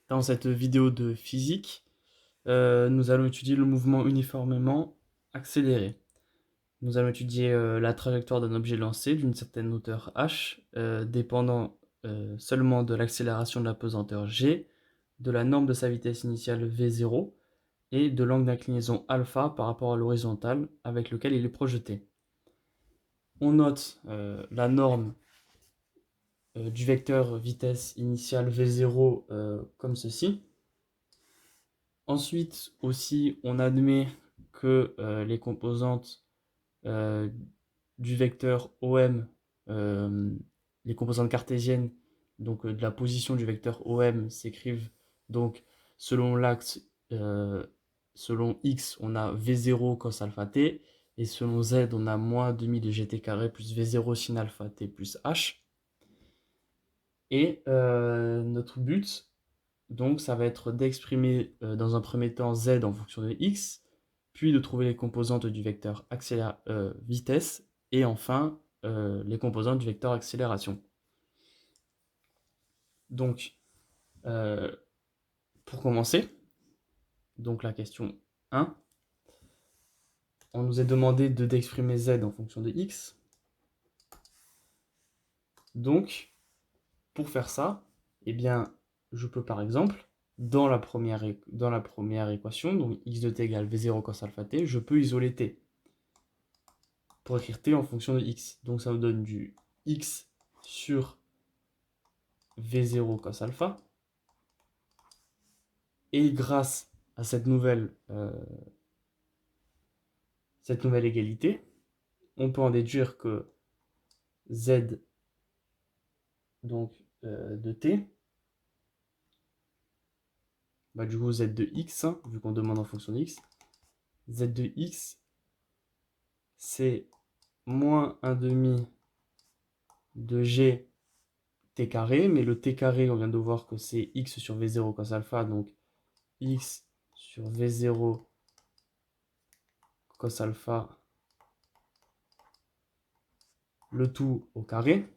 Dans cette vidéo de physique, nous allons étudier le mouvement uniformément accéléré. Nous allons étudier la trajectoire d'un objet lancé d'une certaine hauteur h, dépendant seulement de l'accélération de la pesanteur g, de la norme de sa vitesse initiale v0 et de l'angle d'inclinaison alpha par rapport à l'horizontale avec lequel il est projeté. On note la norme du vecteur vitesse initiale v0 comme ceci. Ensuite, aussi, on admet que les composantes euh, du vecteur OM, les composantes cartésiennes, donc de la position du vecteur OM, s'écrivent donc selon l'axe, selon x, on a V0 cos alpha t, et selon z, on a moins demi de gt carré plus V0 sin alpha t plus h. Et notre but, donc ça va être d'exprimer dans un premier temps z en fonction de x, puis de trouver les composantes du vecteur vitesse, et enfin les composantes du vecteur accélération. Donc, euh, pour commencer, donc la question 1, on nous est demandé d'exprimer z en fonction de x. Donc, pour faire ça, eh bien, je peux par exemple, dans la première équation, donc x de t égale v0 cos alpha t, je peux isoler t pour écrire t en fonction de x. Donc ça me donne du x sur v0 cos alpha. Et grâce à cette nouvelle égalité, on peut en déduire que z donc de t, bah, du coup z de x, hein, vu qu'on demande en fonction de x, z de x, c'est moins 1 demi de g t carré, mais le t carré, on vient de voir que c'est x sur v0 cos alpha, donc x sur v0 cos alpha, le tout au carré,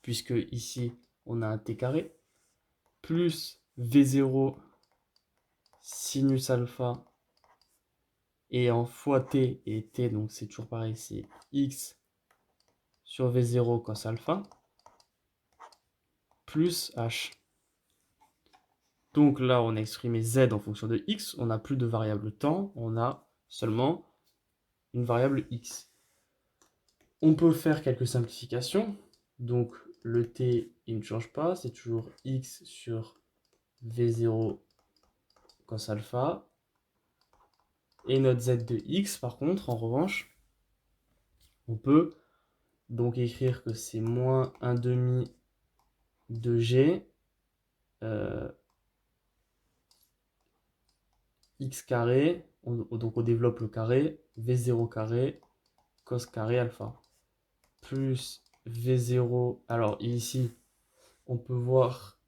puisque ici on a un t carré, plus v0 sinus alpha, et en fois t, et t, donc c'est toujours pareil, c'est x sur v0 cos alpha, plus h. Donc là, on a exprimé z en fonction de x, on n'a plus de variable temps, on a seulement une variable x. On peut faire quelques simplifications, donc le t, il ne change pas, c'est toujours x sur v0 cos alpha, et notre z de x, par contre, en revanche, on peut donc écrire que c'est moins 1 demi de g x carré, donc on développe le carré, v0 carré, cos carré alpha, plus v0, alors ici, on peut voir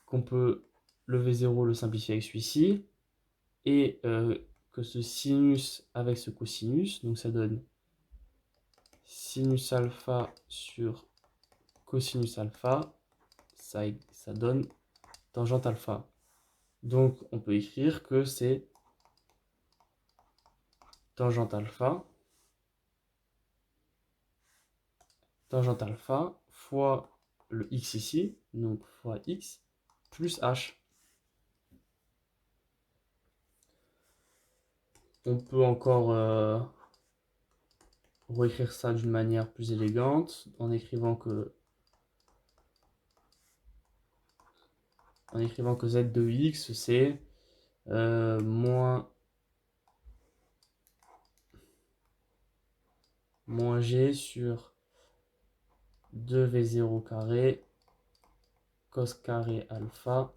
qu'on peut le v0 le simplifier avec celui-ci, et que ce sinus avec ce cosinus, donc ça donne sinus alpha sur cosinus alpha, ça donne tangente alpha. Donc on peut écrire que c'est tangente alpha fois le x ici, donc fois x, plus h. On peut encore réécrire ça d'une manière plus élégante en écrivant que z de x, c'est moins g sur 2v0 carré cos carré alpha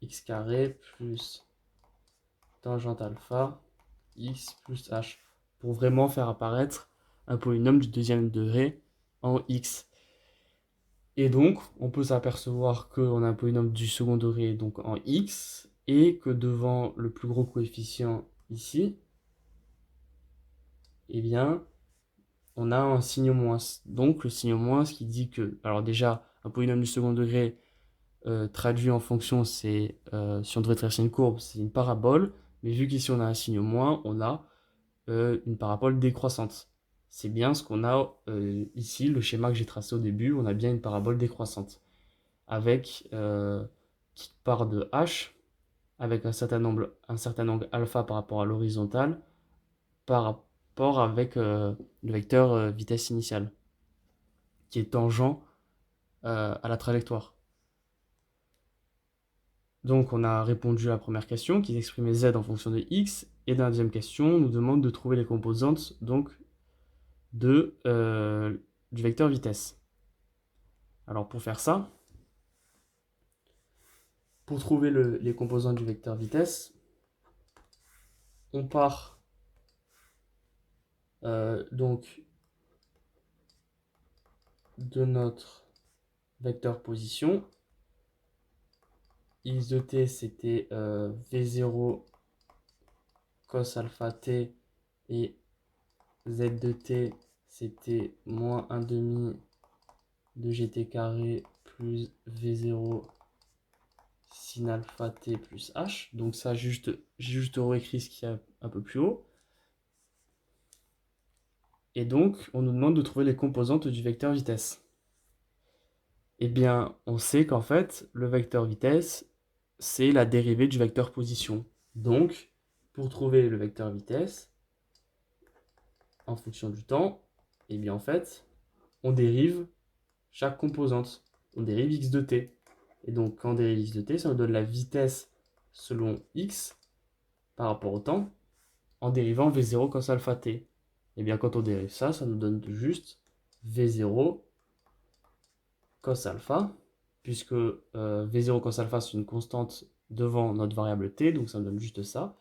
x carré plus tangente alpha x plus h, pour vraiment faire apparaître un polynôme du deuxième degré en x. Et donc, on peut s'apercevoir qu'on a un polynôme du second degré donc en x, et que devant le plus gros coefficient ici, eh bien, on a un signe moins. Donc, le signe moins qui dit que, alors déjà, un polynôme du second degré, traduit en fonction, c'est si on devrait tracer une courbe, c'est une parabole, mais vu qu'ici on a un signe moins, on a une parabole décroissante. C'est bien ce qu'on a ici, le schéma que j'ai tracé au début, on a bien une parabole décroissante, avec qui part de h, avec un certain angle alpha par rapport à l'horizontale, par rapport avec le vecteur vitesse initiale, qui est tangent à la trajectoire. Donc on a répondu à la première question qui exprimait z en fonction de x, et dans la deuxième question, on nous demande de trouver les composantes donc, du vecteur vitesse. Alors pour faire ça, pour trouver les composantes du vecteur vitesse, on part donc de notre vecteur position. X de t c'était v0 cos alpha t, et z de t c'était moins 1 demi de gt carré plus v0 sin alpha t plus h. Donc ça, j'ai juste réécrit ce qu'il y a un peu plus haut. Et donc, on nous demande de trouver les composantes du vecteur vitesse. Eh bien, on sait qu'en fait, le vecteur vitesse, c'est la dérivée du vecteur position. Donc, pour trouver le vecteur vitesse, en fonction du temps, eh bien en fait, on dérive chaque composante. On dérive x de t. Et donc, quand on dérive x de t, ça nous donne la vitesse selon x par rapport au temps, en dérivant v0 cos alpha t. Et bien quand on dérive ça, ça nous donne juste v0 cos alpha, puisque v0 cos alpha c'est une constante devant notre variable t, donc ça nous donne juste ça.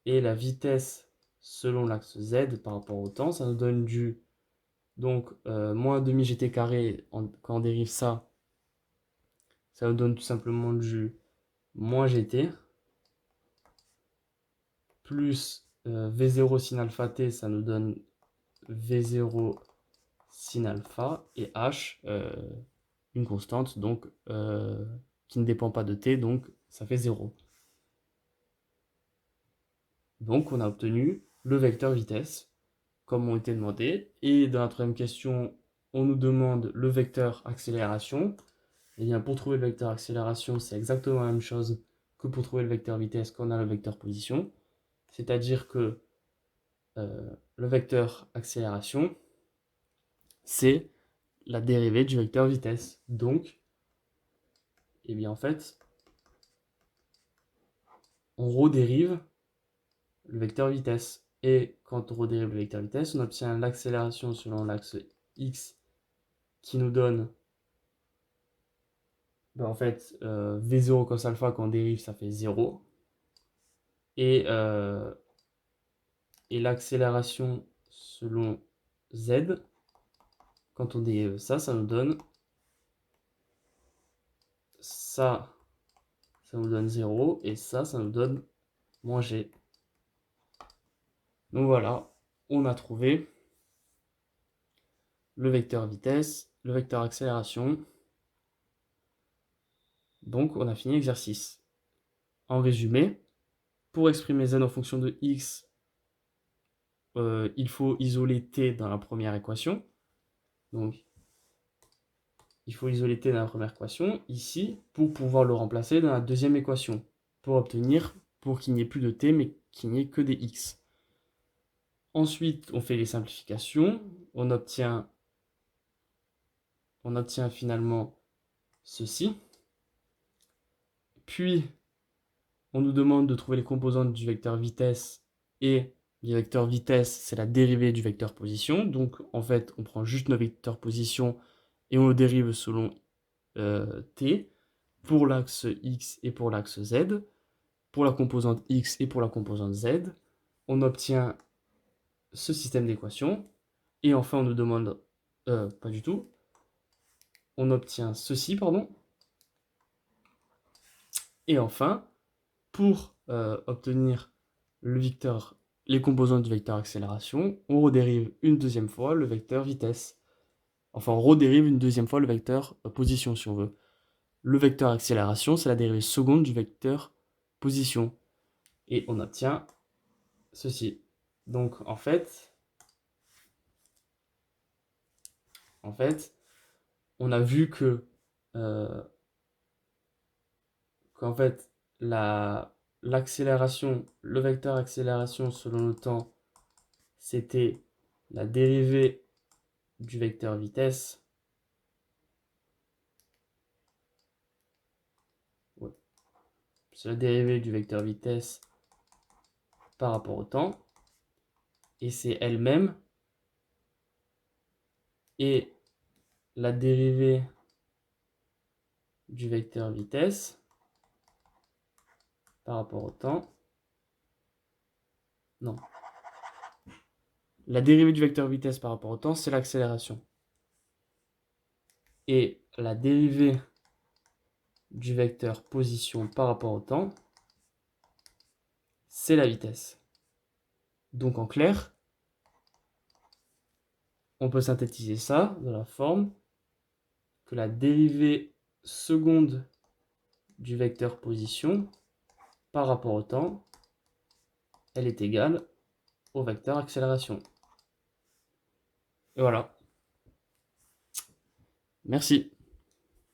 Et la vitesse selon l'axe z par rapport au temps, ça nous donne du donc moins demi gt carré. Quand on dérive ça, ça nous donne tout simplement du moins gt plus v0 sin alpha t, ça nous donne v0 sin alpha, et h, une constante donc qui ne dépend pas de t, donc ça fait 0. Donc on a obtenu le vecteur vitesse, comme on était demandé. Et dans la troisième question, on nous demande le vecteur accélération. Et bien pour trouver le vecteur accélération, c'est exactement la même chose que pour trouver le vecteur vitesse quand on a le vecteur position. C'est-à-dire que le vecteur accélération, c'est la dérivée du vecteur vitesse. Donc, eh bien en fait, on redérive le vecteur vitesse. Et quand on redérive le vecteur vitesse, on obtient l'accélération selon l'axe x qui nous donne en fait v0 cos alpha. Quand on dérive, ça fait 0. Et l'accélération selon z, quand on dérive ça, ça nous donne ça, ça nous donne 0, et ça nous donne moins g. Donc voilà, on a trouvé le vecteur vitesse, le vecteur accélération. Donc on a fini l'exercice. En résumé, pour exprimer z en fonction de x, il faut isoler t dans la première équation. Donc il faut isoler t dans la première équation, ici, pour pouvoir le remplacer dans la deuxième équation, pour qu'il n'y ait plus de t, mais qu'il n'y ait que des x. Ensuite, on fait les simplifications, on obtient finalement ceci. Puis, on nous demande de trouver les composantes du vecteur vitesse, et le vecteur vitesse, c'est la dérivée du vecteur position. Donc, en fait, on prend juste notre vecteur position et on le dérive selon t, pour l'axe x et pour l'axe z, pour la composante x et pour la composante z. On obtient ce système d'équations. Et enfin, on nous demande... pas du tout. On obtient ceci, pardon. Et enfin, pour obtenir les composantes du vecteur accélération, on redérive une deuxième fois le vecteur vitesse. Enfin, on redérive une deuxième fois le vecteur position, si on veut. le vecteur accélération, c'est la dérivée seconde du vecteur position. Et on obtient ceci. Donc en fait, on a vu que qu'en fait l'accélération, le vecteur accélération selon le temps, c'était la dérivée du vecteur vitesse. Ouais. C'est la dérivée du vecteur vitesse par rapport au temps. Et c'est elle-même et la dérivée du vecteur vitesse par rapport au temps. Non. La dérivée du vecteur vitesse par rapport au temps, c'est l'accélération. Et la dérivée du vecteur position par rapport au temps, c'est la vitesse. Donc en clair, on peut synthétiser ça dans la forme que la dérivée seconde du vecteur position par rapport au temps, elle est égale au vecteur accélération. Et voilà. Merci.